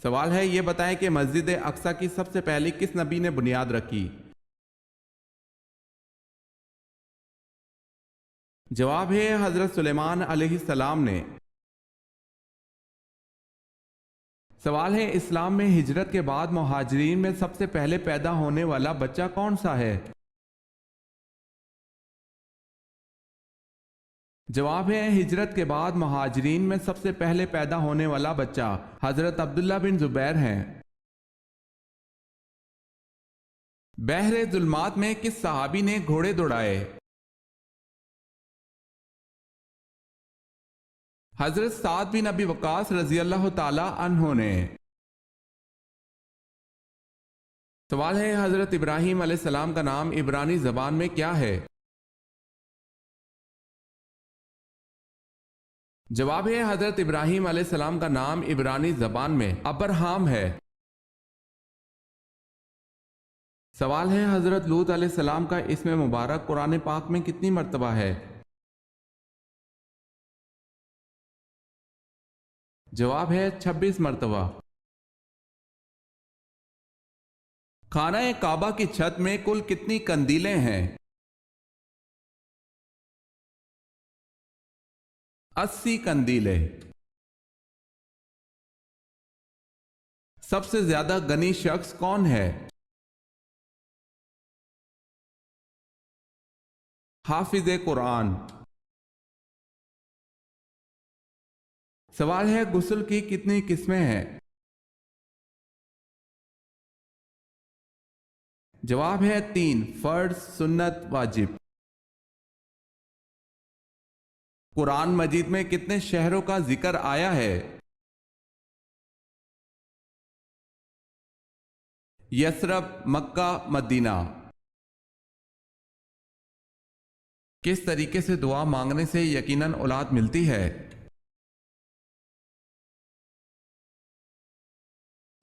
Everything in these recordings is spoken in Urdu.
سوال ہے یہ بتائیں کہ مسجد اقصی کی سب سے پہلی کس نبی نے بنیاد رکھی؟ جواب ہے حضرت سلیمان علیہ السلام نے۔ سوال ہے اسلام میں ہجرت کے بعد مہاجرین میں سب سے پہلے پیدا ہونے والا بچہ کون سا ہے؟ جواب ہے ہجرت کے بعد مہاجرین میں سب سے پہلے پیدا ہونے والا بچہ حضرت عبداللہ بن زبیر ہیں۔ بحر ظلمات میں کس صحابی نے گھوڑے دوڑائے؟ حضرت سعد بن ابی وقاص رضی اللہ تعالی عنہ نے۔ سوال ہے حضرت ابراہیم علیہ السلام کا نام عبرانی زبان میں کیا ہے؟ جواب ہے حضرت ابراہیم علیہ السلام کا نام عبرانی زبان میں ابرہام ہے۔ سوال ہے حضرت لوط علیہ السلام کا اسم مبارک قرآن پاک میں کتنی مرتبہ ہے؟ جواب ہے 26 مرتبہ۔ خانہ کعبہ کی چھت میں کل کتنی قندیلیں ہیں؟ 80 قندیلیں۔ سب سے زیادہ غنی شخص کون ہے؟ حافظ قرآن۔ سوال ہے غسل کی کتنی قسمیں ہیں؟ جواب ہے 3، فرض، سنت، واجب۔ قرآن مجید میں کتنے شہروں کا ذکر آیا ہے؟ یثرب، مکہ، مدینہ۔ کس طریقے سے دعا مانگنے سے یقیناً اولاد ملتی ہے؟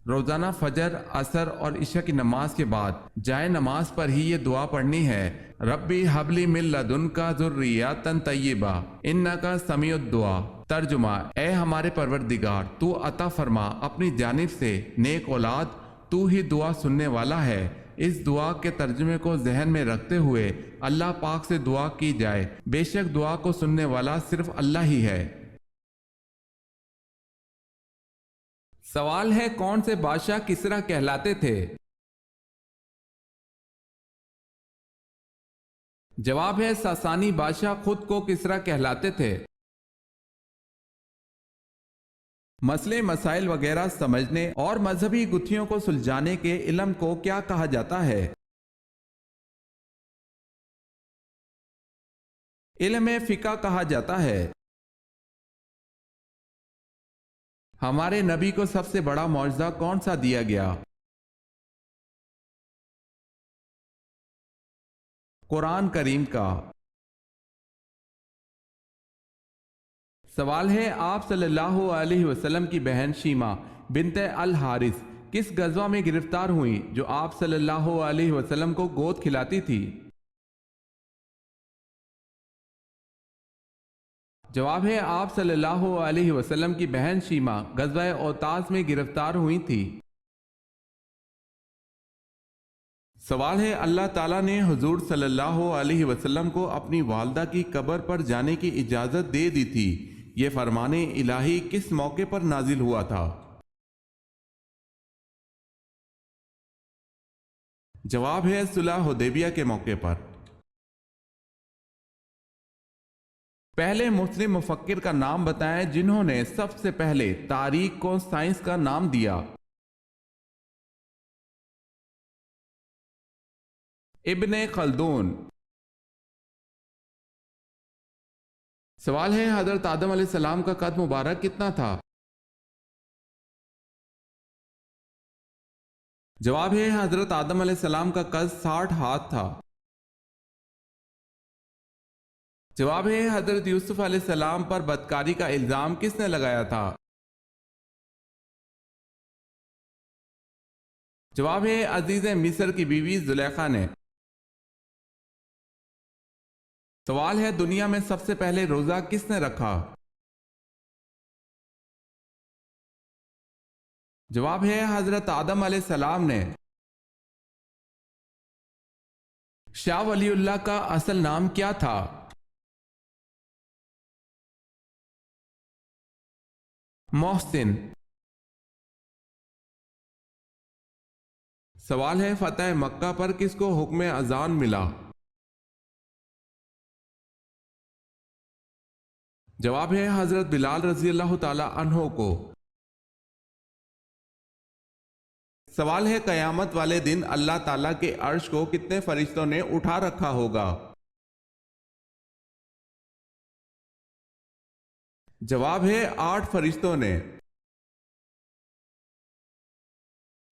روزانہ فجر، عصر اور عشاء کی نماز کے بعد جائے نماز پر ہی یہ دعا پڑھنی ہے۔ ربی حبلی من لدنکا ذریۃ طیبہ انکا سمیع الدعا۔ ترجمہ: اے ہمارے پروردگار، تو عطا فرما اپنی جانب سے نیک اولاد، تو ہی دعا سننے والا ہے۔ اس دعا کے ترجمے کو ذہن میں رکھتے ہوئے اللہ پاک سے دعا کی جائے، بے شک دعا کو سننے والا صرف اللہ ہی ہے۔ سوال ہے کون سے بادشاہ کسریٰ کہلاتے تھے؟ جواب ہے ساسانی بادشاہ خود کو کسریٰ کہلاتے تھے۔ مسئلے مسائل وغیرہ سمجھنے اور مذہبی گتھیوں کو سلجھانے کے علم کو کیا کہا جاتا ہے؟ علم فقہ کہا جاتا ہے۔ ہمارے نبی کو سب سے بڑا معجزہ کون سا دیا گیا؟ قرآن کریم کا۔ سوال ہے آپ صلی اللہ علیہ وسلم کی بہن شیمہ بنت الحارث کس غزوہ میں گرفتار ہوئیں جو آپ صلی اللہ علیہ وسلم کو گود کھلاتی تھی؟ جواب ہے آپ صلی اللہ علیہ وسلم کی بہن شیمہ غزوہ اوتاس میں گرفتار ہوئی تھی۔ سوال ہے اللہ تعالیٰ نے حضور صلی اللہ علیہ وسلم کو اپنی والدہ کی قبر پر جانے کی اجازت دے دی تھی، یہ فرمان الہی کس موقع پر نازل ہوا تھا؟ جواب ہے صلح حدیبیہ کے موقع پر۔ پہلے مسلم مفکر کا نام بتائیں جنہوں نے سب سے پہلے تاریخ کو سائنس کا نام دیا۔ ابن خلدون۔ سوال ہے حضرت آدم علیہ السلام کا قد مبارک کتنا تھا؟ جواب ہے حضرت آدم علیہ السلام کا قد 60 ہاتھ تھا۔ جواب ہے حضرت یوسف علیہ السلام پر بدکاری کا الزام کس نے لگایا تھا؟ جواب ہے عزیز مصر کی بیوی زلیخا نے۔ سوال ہے دنیا میں سب سے پہلے روزہ کس نے رکھا؟ جواب ہے حضرت آدم علیہ السلام نے۔ شاہ ولی اللہ کا اصل نام کیا تھا؟ محسن۔ سوال ہے فتح مکہ پر کس کو حکم اذان ملا؟ جواب ہے حضرت بلال رضی اللہ تعالی عنہ کو۔ سوال ہے قیامت والے دن اللہ تعالیٰ کے عرش کو کتنے فرشتوں نے اٹھا رکھا ہوگا؟ جواب ہے 8 فرشتوں نے۔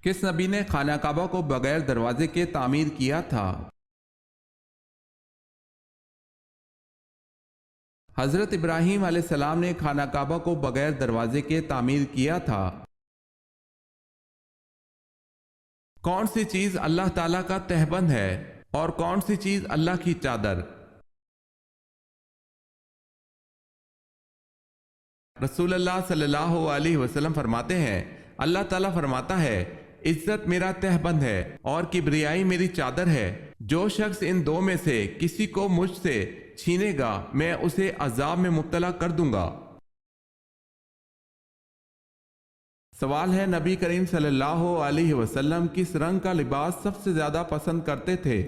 کس نبی نے خانہ کعبہ کو بغیر دروازے کے تعمیر کیا تھا؟ حضرت ابراہیم علیہ السلام نے خانہ کعبہ کو بغیر دروازے کے تعمیر کیا تھا۔ کون سی چیز اللہ تعالیٰ کا تہبند ہے اور کون سی چیز اللہ کی چادر؟ رسول اللہ صلی اللہ علیہ وسلم فرماتے ہیں، اللہ تعالیٰ فرماتا ہے، عزت میرا تہبند ہے اور کبریائی میری چادر ہے۔ جو شخص ان دو میں سے کسی کو مجھ سے چھینے گا میں اسے عذاب میں مبتلا کر دوں گا۔ سوال ہے نبی کریم صلی اللہ علیہ وسلم کس رنگ کا لباس سب سے زیادہ پسند کرتے تھے؟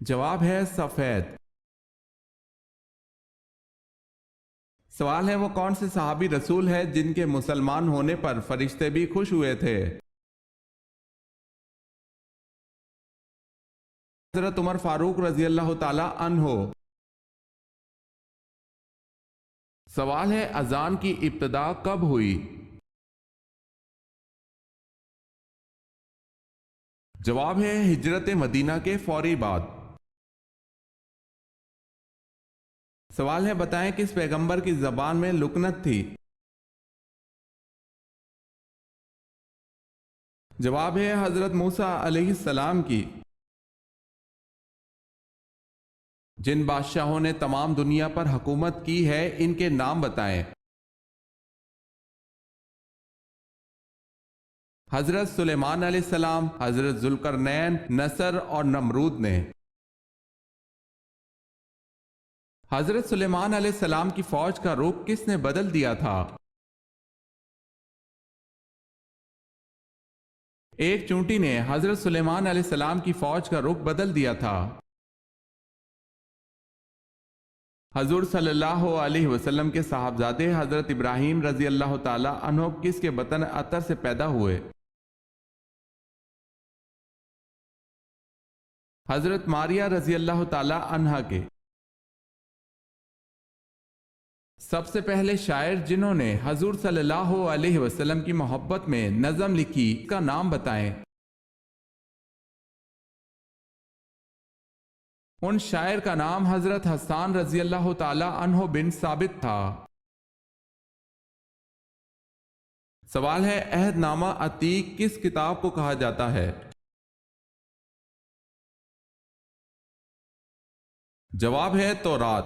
جواب ہے سفید۔ سوال ہے وہ کون سے صحابی رسول ہے جن کے مسلمان ہونے پر فرشتے بھی خوش ہوئے تھے؟ حضرت عمر فاروق رضی اللہ تعالی عنہ۔ سوال ہے اذان کی ابتدا کب ہوئی؟ جواب ہے ہجرت مدینہ کے فوری بعد۔ سوال ہے بتائیں کس پیغمبر کی زبان میں لکنت تھی؟ جواب ہے حضرت موسیٰ علیہ السلام کی۔ جن بادشاہوں نے تمام دنیا پر حکومت کی ہے ان کے نام بتائیں۔ حضرت سلیمان علیہ السلام، حضرت ذوالقرنین، نصر اور نمرود نے۔ حضرت سلیمان علیہ السلام کی فوج کا رخ کس نے بدل دیا تھا؟ ایک چونٹی نے حضرت سلیمان علیہ السلام کی فوج کا رخ بدل دیا تھا۔ حضور صلی اللہ علیہ وسلم کے صاحبزادے حضرت ابراہیم رضی اللہ تعالی عنہ کس کے بطن عطر سے پیدا ہوئے؟ حضرت ماریہ رضی اللہ تعالی عنہا کے۔ سب سے پہلے شاعر جنہوں نے حضور صلی اللہ علیہ وسلم کی محبت میں نظم لکھی کا نام بتائیں۔ ان شاعر کا نام حضرت حسان رضی اللہ تعالی عنہ بن ثابت تھا۔ سوال ہے عہد نامہ عتیق کس کتاب کو کہا جاتا ہے؟ جواب ہے تورات۔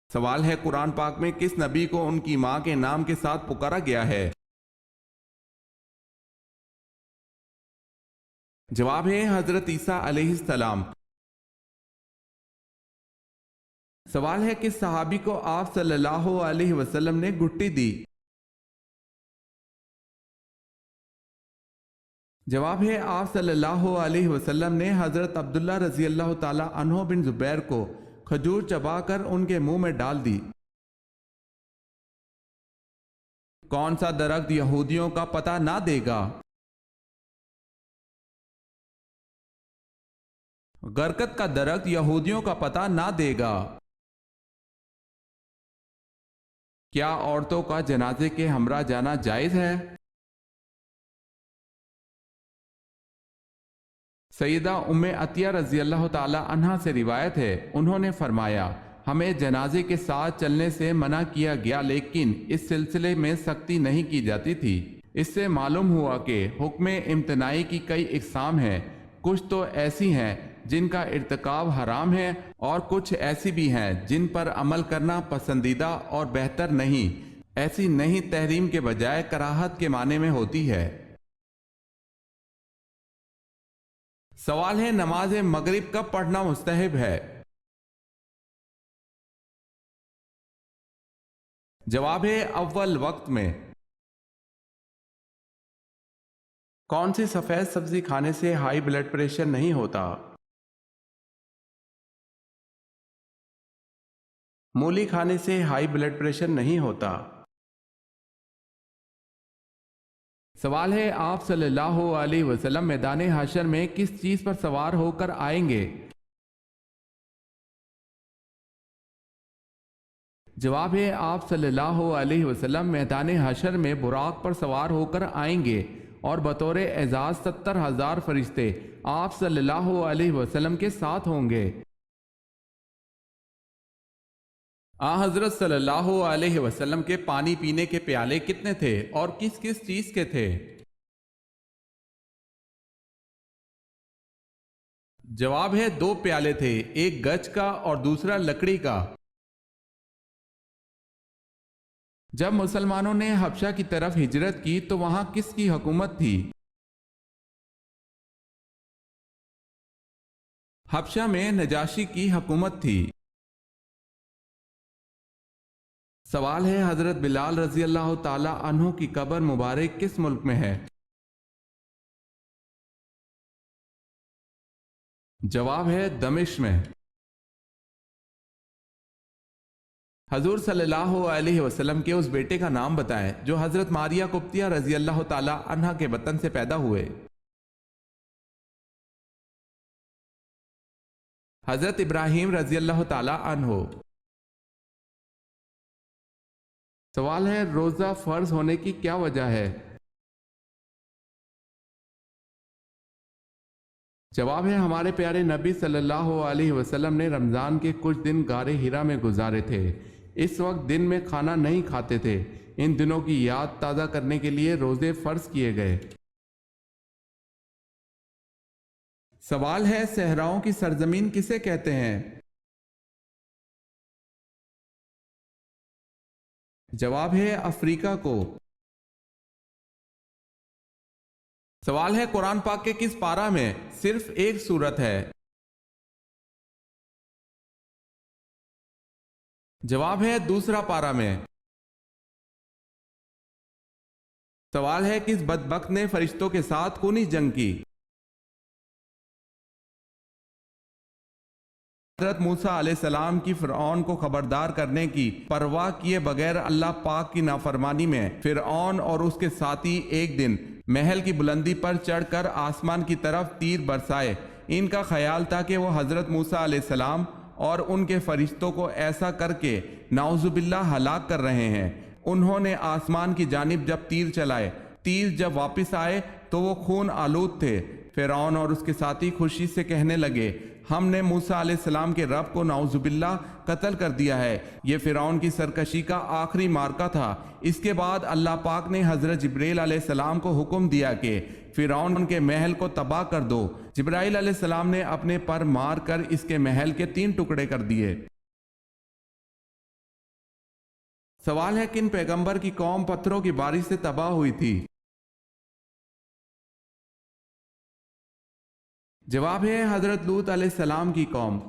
سوال ہے قرآن پاک میں کس نبی کو ان کی ماں کے نام کے ساتھ پکارا گیا ہے؟ جواب ہے حضرت عیسیٰ علیہ السلام۔ سوال ہے کس صحابی کو آپ صلی اللہ علیہ وسلم نے گھٹی دی؟ جواب ہے آپ صلی اللہ علیہ وسلم نے حضرت عبداللہ رضی اللہ تعالی عنہ بن زبیر کو کھجور چبا کر ان کے منہ میں ڈال دی۔ کون سا درخت یہودیوں کا پتہ نہ دے گا؟ غرقت کا درخت یہودیوں کا پتہ نہ دے گا۔ کیا عورتوں کا جنازے کے ہمراہ جانا جائز ہے؟ سیدہ ام عطیہ رضی اللہ تعالی عنہا سے روایت ہے، انہوں نے فرمایا ہمیں جنازے کے ساتھ چلنے سے منع کیا گیا لیکن اس سلسلے میں سختی نہیں کی جاتی تھی۔ اس سے معلوم ہوا کہ حکم امتناعی کی کئی اقسام ہیں، کچھ تو ایسی ہیں جن کا ارتکاب حرام ہے، اور کچھ ایسی بھی ہیں جن پر عمل کرنا پسندیدہ اور بہتر نہیں۔ ایسی نہیں تحریم کے بجائے کراہت کے معنی میں ہوتی ہے۔ سوال ہے نماز مغرب کب پڑھنا مستحب ہے؟ جواب ہے اول وقت میں۔ کون سی سفید سبزی کھانے سے ہائی بلڈ پریشر نہیں ہوتا؟ مولی کھانے سے ہائی بلڈ پریشر نہیں ہوتا۔ سوال ہے آپ صلی اللہ علیہ وسلم میدان حشر میں کس چیز پر سوار ہو کر آئیں گے؟ جواب ہے آپ صلی اللہ علیہ وسلم میدان حشر میں براق پر سوار ہو کر آئیں گے، اور بطور اعزاز 70,000 فرشتے آپ صلی اللہ علیہ وسلم کے ساتھ ہوں گے۔ حضرت صلی اللہ علیہ وسلم کے پانی پینے کے پیالے کتنے تھے اور کس کس چیز کے تھے؟ جواب ہے 2 پیالے تھے، ایک گچ کا اور دوسرا لکڑی کا۔ جب مسلمانوں نے حبشہ کی طرف ہجرت کی تو وہاں کس کی حکومت تھی؟ حبشہ میں نجاشی کی حکومت تھی۔ سوال ہے حضرت بلال رضی اللہ تعالی عنہ کی قبر مبارک کس ملک میں ہے؟ جواب ہے دمشق میں۔ حضور صلی اللہ علیہ وسلم کے اس بیٹے کا نام بتائیں جو حضرت ماریہ قبطیہ رضی اللہ تعالی عنہ کے بطن سے پیدا ہوئے۔ حضرت ابراہیم رضی اللہ تعالی عنہ۔ سوال ہے روزہ فرض ہونے کی کیا وجہ ہے؟ جواب ہے ہمارے پیارے نبی صلی اللہ علیہ وسلم نے رمضان کے کچھ دن غار حرا میں گزارے تھے۔ اس وقت دن میں کھانا نہیں کھاتے تھے۔ ان دنوں کی یاد تازہ کرنے کے لیے روزے فرض کیے گئے۔ سوال ہے صحراؤں کی سرزمین کسے کہتے ہیں؟ جواب ہے افریقہ کو۔ سوال ہے قرآن پاک کے کس پارہ میں صرف ایک سورت ہے؟ جواب ہے دوسرا پارہ میں۔ سوال ہے کس بدبخت نے فرشتوں کے ساتھ خونی جنگ کی؟ حضرت موسیٰ علیہ السلام کی فرعون کو خبردار کرنے کی پرواہ کیے بغیر اللہ پاک کی نافرمانی میں فرعون اور اس کے ساتھی ایک دن محل کی بلندی پر چڑھ کر آسمان کی طرف تیر برسائے۔ ان کا خیال تھا کہ وہ حضرت موسیٰ علیہ السلام اور ان کے فرشتوں کو ایسا کر کے نعوذ باللہ ہلاک کر رہے ہیں۔ انہوں نے آسمان کی جانب جب تیر چلائے، تیر جب واپس آئے تو وہ خون آلود تھے۔ فرعون اور اس کے ساتھی خوشی سے کہنے لگے ہم نے موسیٰ علیہ السلام کے رب کو نعوذ باللہ قتل کر دیا ہے۔ یہ فرعون کی سرکشی کا آخری مارکہ تھا۔ اس کے بعد اللہ پاک نے حضرت جبرائیل علیہ السلام کو حکم دیا کہ فرعون کے محل کو تباہ کر دو۔ جبرائیل علیہ السلام نے اپنے پر مار کر اس کے محل کے 3 ٹکڑے کر دیے۔ سوال ہے کن پیغمبر کی قوم پتھروں کی بارش سے تباہ ہوئی تھی؟ جواب ہے حضرت لوط علیہ السلام کی قوم۔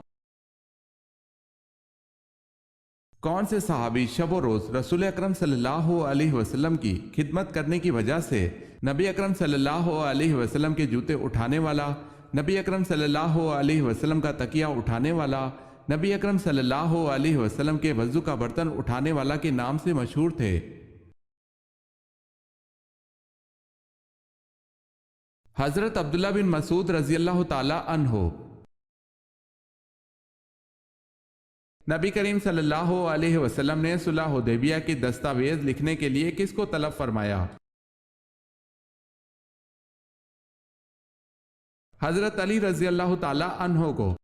کون سے صحابی شب و روز رسول اکرم صلی اللہ علیہ وسلم کی خدمت کرنے کی وجہ سے نبی اکرم صلی اللہ علیہ وسلم کے جوتے اٹھانے والا، نبی اکرم صلی اللہ علیہ وسلم کا تکیہ اٹھانے والا، نبی اکرم صلی اللہ علیہ وسلم کے وضو کا برتن اٹھانے والا کے نام سے مشہور تھے؟ حضرت عبداللہ بن مسعود رضی اللہ تعالی عنہ۔ نبی کریم صلی اللہ علیہ وسلم نے صلح حدیبیہ کی دستاویز لکھنے کے لیے کس کو طلب فرمایا؟ حضرت علی رضی اللہ تعالی عنہ کو۔